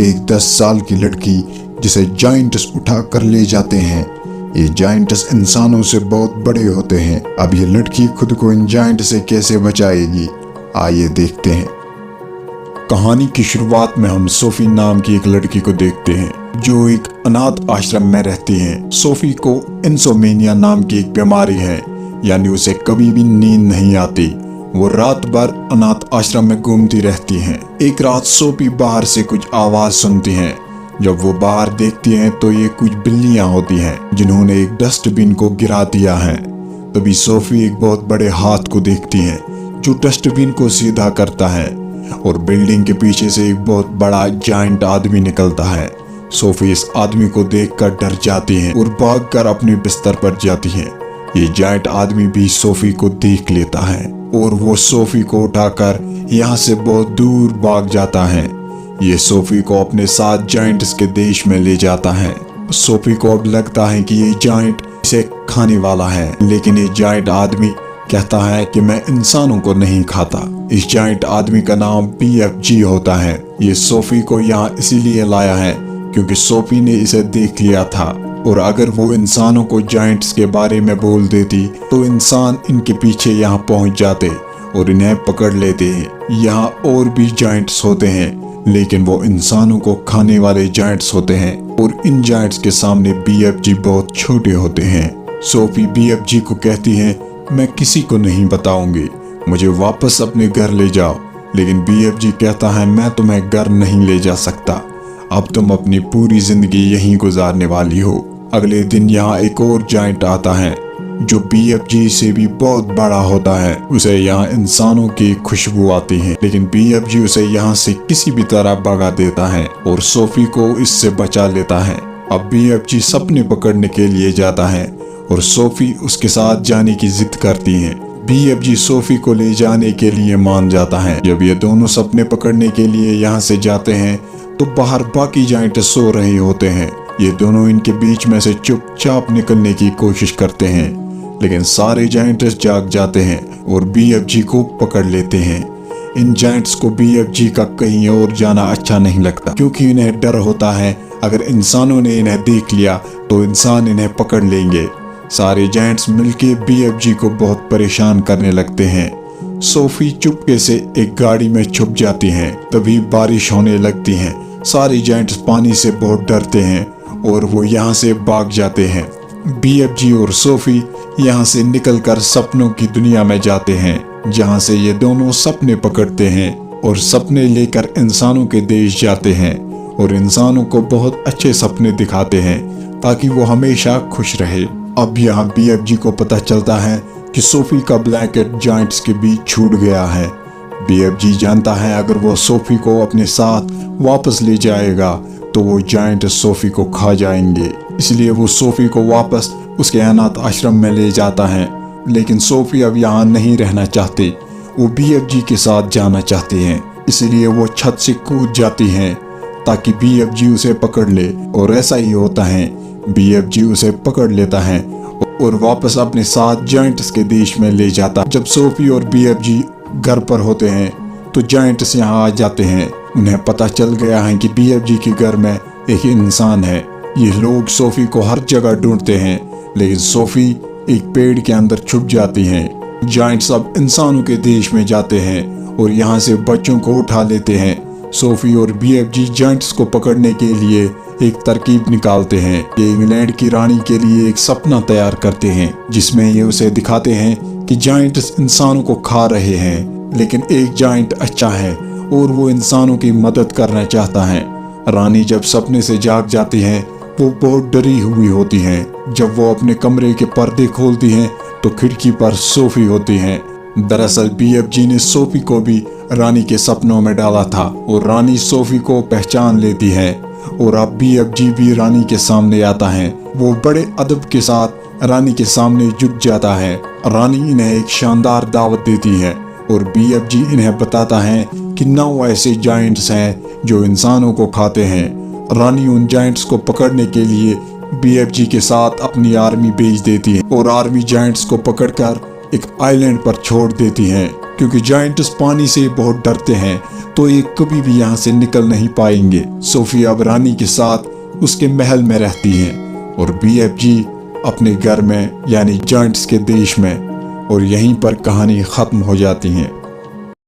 एक 10 साल की लड़की जिसे जायंट्स उठा कर ले जाते हैं। ये जायंट्स इंसानों से बहुत बड़े होते हैं। अब ये लड़की खुद को इन जायंट से कैसे बचाएगी, आइए देखते हैं। कहानी की शुरुआत में हम सोफी नाम की एक लड़की को देखते हैं जो एक अनाथ आश्रम में रहती है। सोफी को इंसोमेनिया नाम की एक बीमारी है, यानी उसे कभी भी नींद नहीं आती। वो रात भर अनाथ आश्रम में घूमती रहती हैं। एक रात सोफी बाहर से कुछ आवाज सुनती हैं। जब वो बाहर देखती हैं तो ये कुछ बिल्लियां होती हैं जिन्होंने एक डस्टबिन को गिरा दिया है। तभी सोफी एक बहुत बड़े हाथ को देखती है जो डस्टबिन को सीधा करता है और बिल्डिंग के पीछे से एक बहुत बड़ा जायंट आदमी निकलता है। सोफी इस आदमी को देखकर डर जाती है और भागकर अपने बिस्तर पर जाती है। ये जायंट आदमी भी सोफी को देख लेता है और वो सोफी को उठाकर यहाँ से बहुत दूर भाग जाता है। ये सोफी को अपने साथ जायंट्स के देश में ले जाता है। सोफी को अब लगता है कि ये जायंट इसे खाने वाला है, लेकिन ये जायंट आदमी कहता है कि मैं इंसानों को नहीं खाता। इस जायंट आदमी का नाम BFG होता है। ये सोफी को यहाँ इसीलिए लाया है क्योंकि सोफी ने इसे देख लिया था, और अगर वो इंसानों को जायंट्स के बारे में बोल देती तो इंसान इनके पीछे यहाँ पहुँच जाते और इन्हें पकड़ लेते हैं। यहाँ और भी जायंट्स होते हैं, लेकिन वो इंसानों को खाने वाले जायंट्स होते हैं और इन जायंट्स के सामने BFG बहुत छोटे होते हैं। सोफी BFG को कहती है, मैं किसी को नहीं बताऊंगी, मुझे वापस अपने घर ले जाओ। लेकिन BFG कहता है, मैं तुम्हें घर नहीं ले जा सकता, अब तुम अपनी पूरी जिंदगी यहीं गुजारने वाली हो। अगले दिन यहाँ एक और जायंट आता है जो BFG से भी बहुत बड़ा होता है। उसे यहाँ इंसानों की खुशबू आती है, लेकिन BFG उसे यहाँ से किसी भी तरह भगा देता है और सोफी को इससे बचा लेता है। अब BFG सपने पकड़ने के लिए जाता है और सोफी उसके साथ जाने की जिद करती है। BFG सोफी को ले जाने के लिए मान जाता है। जब ये दोनों सपने पकड़ने के लिए यहाँ से जाते हैं तो बाहर बाकी जायंट सो रहे होते हैं। ये दोनों इनके बीच में से चुपचाप निकलने की कोशिश करते हैं, लेकिन सारे जायंट्स जाग जाते हैं और BFG को पकड़ लेते हैं। इन जायंट्स को BFG का कहीं और जाना अच्छा नहीं लगता, क्योंकि इन्हें डर होता है अगर इंसानों ने इन्हें देख लिया तो इंसान इन्हें पकड़ लेंगे। सारे जायंट्स मिलके BFG को बहुत परेशान करने लगते हैं। सोफी चुपके से एक गाड़ी में छुप जाती है। तभी बारिश होने लगती है। सारे जायंट्स पानी से बहुत डरते हैं और वो यहाँ से भाग जाते हैं। BFG और सोफी यहाँ से निकलकर सपनों की दुनिया में जाते हैं, जहाँ से ये दोनों सपने पकड़ते हैं और सपने लेकर इंसानों के देश जाते हैं और इंसानों को बहुत अच्छे सपने दिखाते हैं ताकि वो हमेशा खुश रहे। अब यहाँ BFG को पता चलता है कि सोफी का ब्लैंकेट जायंट्स के बीच छूट गया है। BFG जानता है अगर वो सोफी को अपने साथ वापस ले जाएगा तो वो जायंट सोफी को खा जाएंगे, इसलिए वो सोफी को वापस उसके अनाथ आश्रम में ले जाता है। लेकिन सोफी अब यहाँ नहीं रहना चाहती, वो BFG के साथ जाना चाहती हैं, इसलिए वो छत से कूद जाती हैं ताकि BFG उसे पकड़ ले, और ऐसा ही होता है। BFG उसे पकड़ लेता है और वापस अपने साथ जायंट्स के देश में ले जाता। जब सोफी और BFG घर पर होते हैं तो जायंट्स यहाँ आ जाते हैं। उन्हें पता चल गया है कि BFG के घर में एक इंसान है। ये लोग सोफी को हर जगह ढूंढते हैं, लेकिन सोफी एक पेड़ के अंदर छुप जाती हैं। जायंट्स अब इंसानों के देश में जाते हैं और यहाँ से बच्चों को उठा लेते हैं। सोफी और BFG जायंट्स को पकड़ने के लिए एक तरकीब निकालते हैं। ये इंग्लैंड की रानी के लिए एक सपना तैयार करते हैं, जिसमें ये उसे दिखाते हैं कि जायंट्स इंसानों को खा रहे हैं, लेकिन एक जायंट अच्छा है और वो इंसानों की मदद करना चाहता है। रानी जब सपने से जाग जाती है वो बहुत डरी हुई होती हैं। जब वो अपने कमरे के पर्दे खोलती हैं तो खिड़की पर सोफी होती है। दरअसल BFG ने सोफी को भी रानी के सपनों में डाला था और रानी सोफी को पहचान लेती है और अब BFG भी रानी के सामने आता है। वो बड़े अदब के साथ रानी के सामने झुक जाता है। रानी इन्हें एक शानदार दावत देती है और BFG इन्हें बताता है कि 9 ऐसे जायंट्स हैं जो इंसानों को खाते हैं। रानी उन जायंट्स को पकड़ने के लिए BFG के साथ अपनी आर्मी भेज देती है और आर्मी जायंट्स को पकड़कर एक आइलैंड पर छोड़ देती है। क्योंकि जायंट्स पानी से बहुत डरते हैं तो ये कभी भी यहाँ से निकल नहीं पाएंगे। सोफिया अब रानी के साथ उसके महल में रहती हैं और BFG अपने घर में यानी जायंट्स के देश में, और यहीं पर कहानी खत्म हो जाती है।